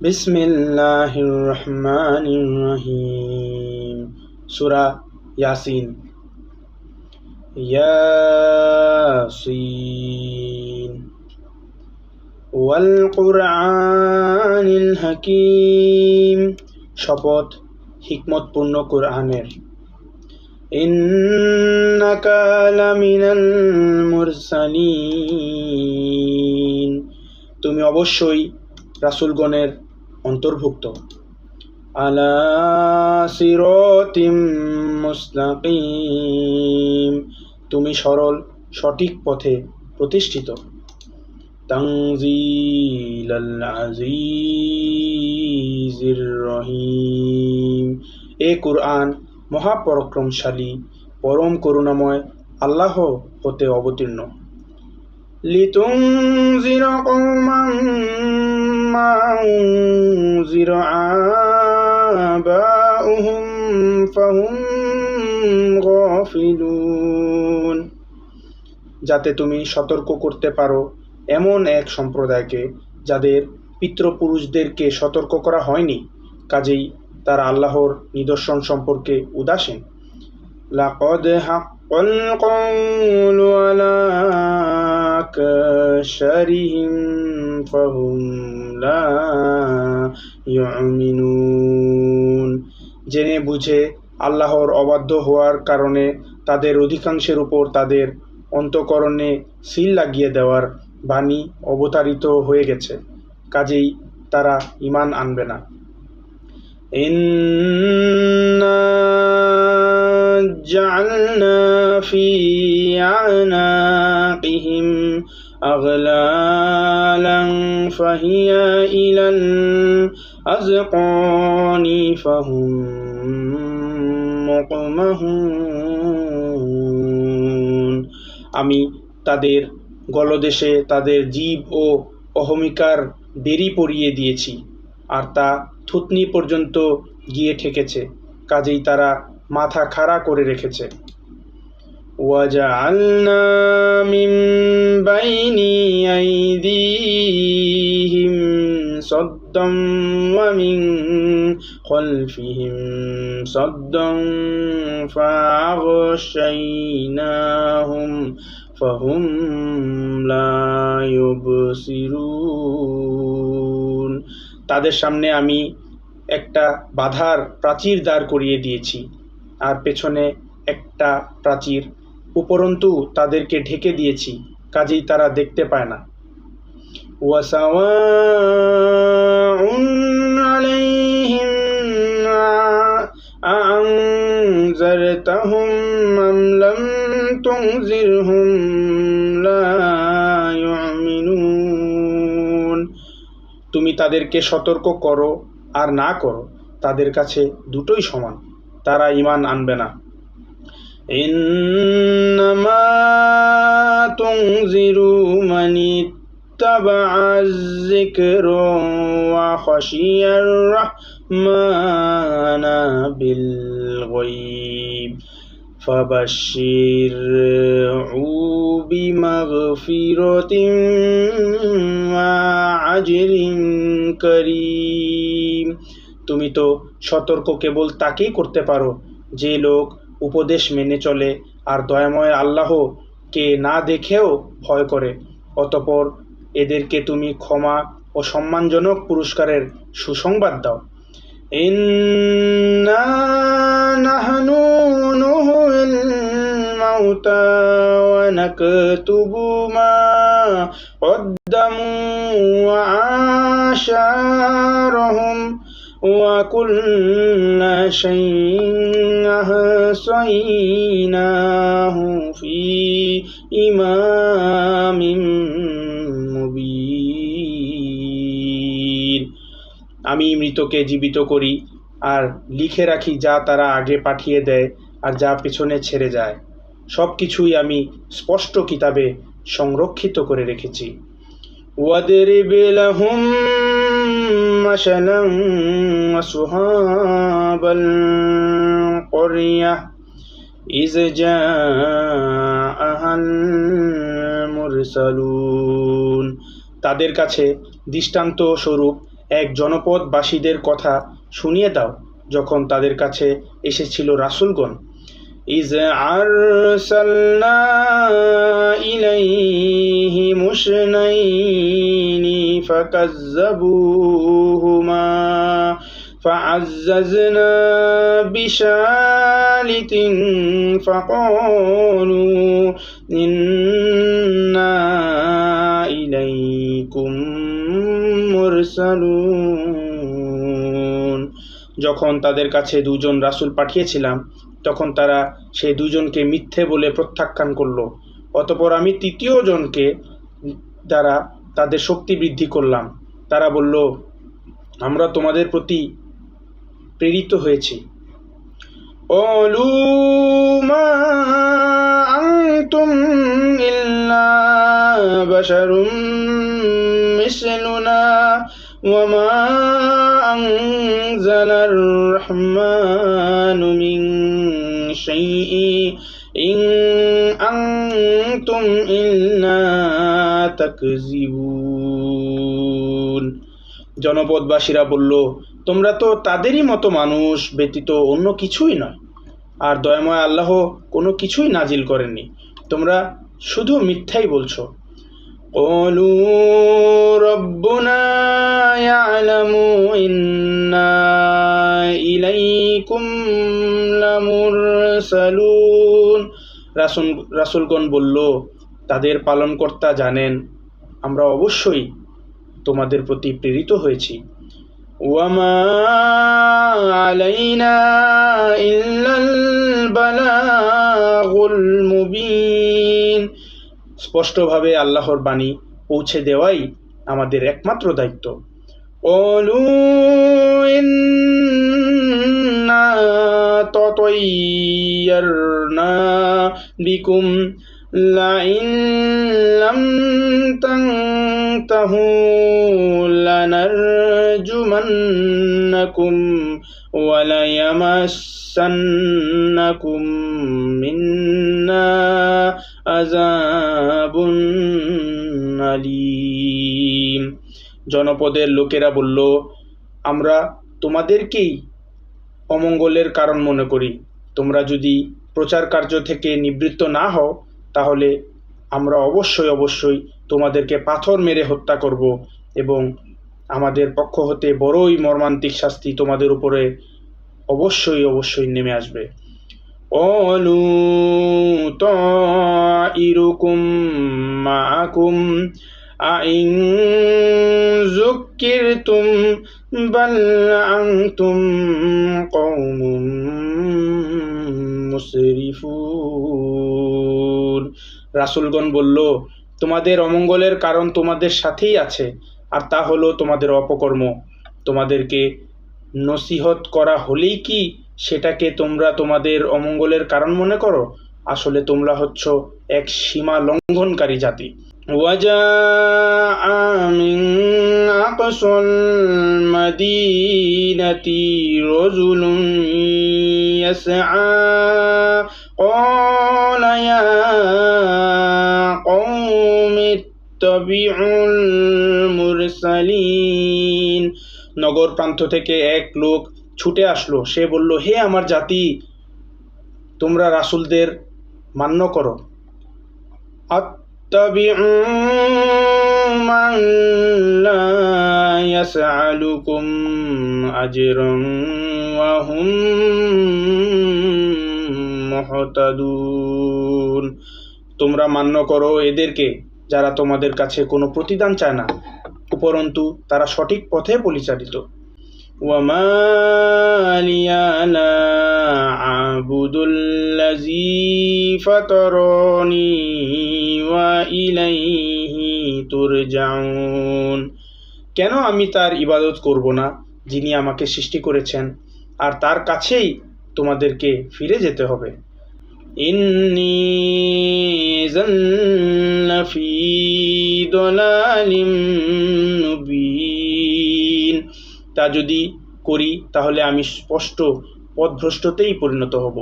বিসমিল্লাহির রহমানির রহিম। সূরা ইয়াসিন। ইয়াসিন ওয়াল কুরআনিল হাকীম। শপথ হিকমতপূর্ণ কুরআনের। ইন্নাকা লামিনাল মুরসালিন। তুমি অবশ্যই রাসূলগণের অন্তর্ভুক্ত। আলা সিরাতিম মুস্তাকিম। তুমি সরল সঠিক পথে প্রতিষ্ঠিত। তানজিলাল আজিজির রহিম। এ কুরআন মহাপরাক্রমশালী পরম করুণাময় আল্লাহ হতে অবতীর্ণ। লিতুনজিরা কওমান মা উনজিরা আবাউহুম ফাহুম গাফিলুন। যাতে তুমি সতর্ক করতে পারো এমন এক সম্প্রদায়কে যাদের পিতৃপুরুষদেরকে সতর্ক করা হয়নি, কাজেই তারা আল্লাহর নিদর্শন সম্পর্কে উদাসীন। লাকাদ হাক্কাল কওলু আলা আকসারিহিম ফাহুম লা ইউমিনুন। জেনে বুঝে আল্লাহর অবাধ্য হওয়ার কারণে তাদের অধিকাংশের উপর তাদের অন্তঃকরণে সিল লাগিয়ে দেওয়ার বাণী অবতারিত হয়ে গেছে, কাজেই তারা ঈমান আনবে না। ইন্না জাআলনা ফি আনাকিহিম আগলালান ফাহিয়া ইলাল আযকানি ফাহুম মুকমাহুন। আমি তাদের গলদেশে তাদের জিভ ও অহমিকার বেড়ি পরিয়ে দিয়েছি, আর তা থুতনি পর্যন্ত গিয়ে ঠেকেছে, কাজেই তারা মাথা খাড়া করে রেখেছে। ওয়াজআলনা মিন বাইনি আইদিহিম সাদ্দাম ওয়া মিন খালফিহিম সাদ্দাম ফাআগশাইনাহুম ফাহুম লা ইউবসিরুন। তাদের সামনে আমি একটা বাধার প্রাচীর দাঁড় করিয়ে দিয়েছি, আর পেছনে একটা প্রাচীর, উপরন্তু তাদেরকে ঢেকে দিয়েছি, কাজেই তারা দেখতে পায় না। ওয়াসাওয়াউন আলাইহিম আনজারতাহুম আম লাম তুনজিরহুম লা ইউমিনুন। তুমি তাদেরকে সতর্ক করো আর না করো, তাদের কাছে দুটোই সমান, তারা ঈমান আনবে না। ইন্নামা তুনজিরু মানিত্তাবা'আয যিকরা ওয়া খাশিয়ার রাহমানা বিল গায়ব ফাবাশশিরহু বিমাগফিরাতিন ওয়া আজরিন কারীম। তুমি তো সতর্ক কেবল তাকেই করতে পারো যে লোক উপদেশ মেনে চলে আর দয়াময় আল্লাহকে না দেখেও ভয় করে, অতঃপর এদেরকে তুমি ক্ষমা ও সম্মানজনক পুরস্কারের সুসংবাদ দাও। ইন্না নাহনু নুহয়িল মাউতা ওয়া নাকতুবু মা কদ্দামু ওয়া আশারহুম ওয়া কুল্লা শাইইন আহসাইনাহু ফি ইমামিন মুবিন। আমি মৃতকে জীবিত করি আর লিখে রাখি যা তারা আগে পাঠিয়ে দেয় আর যা পেছনে ছেড়ে যায়, সব কিছুই আমি স্পষ্ট কিতাবে সংরক্ষিত করে রেখেছি। ওয়াদরিব লাহুম মাসালান আসহাবাল ক্বরিয়াহ ইয জাআহাল মুরসালুন। তাদের কাছে দৃষ্টান্ত স্বরূপ এক জনপদবাসীদের কথা শুনিয়ে দাও যখন তাদের কাছে এসেছিল রাসূলগণ। ইয আরসালনা ইলাইহিম ইসনাইনি ফাকাযযাবুহুমা فعززنا بثالث فقالوا إنا إليكم مرسلون। যখন তাদের কাছে দুজন রাসূল পাঠিয়েছিলাম তখন তারা সেই দুজনকে মিথ্যে বলে প্রত্যাখ্যান করল। অতঃপর আমি তৃতীয় জনকে দ্বারা তাদের শক্তি বৃদ্ধি করলাম। তারা বলল, আমরা তোমাদের প্রতি প্রেরিত হয়েছি। قالوا ما أنتم إلا بشر مثلنا وما أنزل الرحمن من شيء إن أنتم إلا تكذبون। জনপদবাসীরা বলল, তোমরা তো তাদেরই মতো মানুষ ব্যতীত অন্য কিছুই নয়, আর দয়াময় আল্লাহ কোনো কিছুই নাজিল করেননি, তোমরা শুধু মিথ্যাই বলছো। ক্বালু রাব্বুনা ইয়ালামু ইন্না ইলাইকুম লামুরসালুন। রাসূলগণ বলল, তাদের পালনকর্তা জানেন আমরা অবশ্যই তোমাদের প্রতি প্রেরিত হয়েছি। ওয়ামা আলাইনা ইল্লাল বালাগুল মুবিন। স্পষ্টভাবে আল্লাহর বাণী পৌঁছে দেওয়াই আমাদের একমাত্র দায়িত্ব। ক্বালু ইন্না তাতায়্যারনা বিকুম লাইন লাম তানতাহু লানারজুমান্নাকুম ওয়া লায়ামাসসান্নাকুম মিন্না আযাবুন আলীম। জনপদের লোকেরা বলল, আমরা তোমাদেরকেই অমঙ্গলের কারণ মনে করি। তোমরা যদি প্রচার কার্য থেকে নিবৃত্ত না হও তাহলে আমরা অবশ্যই তোমাদেরকে পাথর মেরে হত্যা করব এবং আমাদের পক্ষ হতে বড়ই মর্মান্তিক শাস্তি তোমাদের উপরে অবশ্যই নেমে আসবে। ক্বালু তাইরুকুম মাআকুম আইন যুক্কিরতুম বাল আনতুম কওমুম মুসরিফুন। রাসূলগণ বলল, তোমাদের অমঙ্গলের কারণ তোমাদের সাথেই আছে, আর তা হলো তোমাদের অপকর্ম। তোমাদেরকে নসিহত করা হলেই কি সেটাকে তোমরা তোমাদের অমঙ্গলের কারণ মনে করো? আসলে তোমরা হচ্ছ এক সীমা লঙ্ঘনকারী জাতি। ওয়াজাআ মিন আকসাল মাদিনাতি রাজুলুন ইয়াসআ ক্বালা ইয়া কওমি ইত্তাবিউল মুরসালিন। নগর প্রান্ত থেকে এক লোক ছুটে আসলো। সে বলল, হে আমার জাতি, তোমরা রাসূলদের মান্য করো। আত্তাবিউ মান লা ইয়াসআলুকুম আজরান ওয়া হুম মুহতাদুন। তোমরা মান্য করো এদেরকে যারা তোমাদের কাছে কোনো প্রতিদান চায় না, উপরন্তু তারা সঠিক পথে পরিচালিত। ওয়ামা লিয়া লা আ'বুদুল্লাযী ফাতারানি ওয়া ইলাইহি তুরজাউন। কেন আমি তার ইবাদত করব না যিনি আমাকে সৃষ্টি করেছেন, আর তার কাছেই তোমাদেরকে ফিরে যেতে হবে। ইন্নী ইযান লাফী দালালিম মুবিন। তা যদি করি তাহলে আমি স্পষ্ট পথভ্রষ্টতেই পরিণত হব।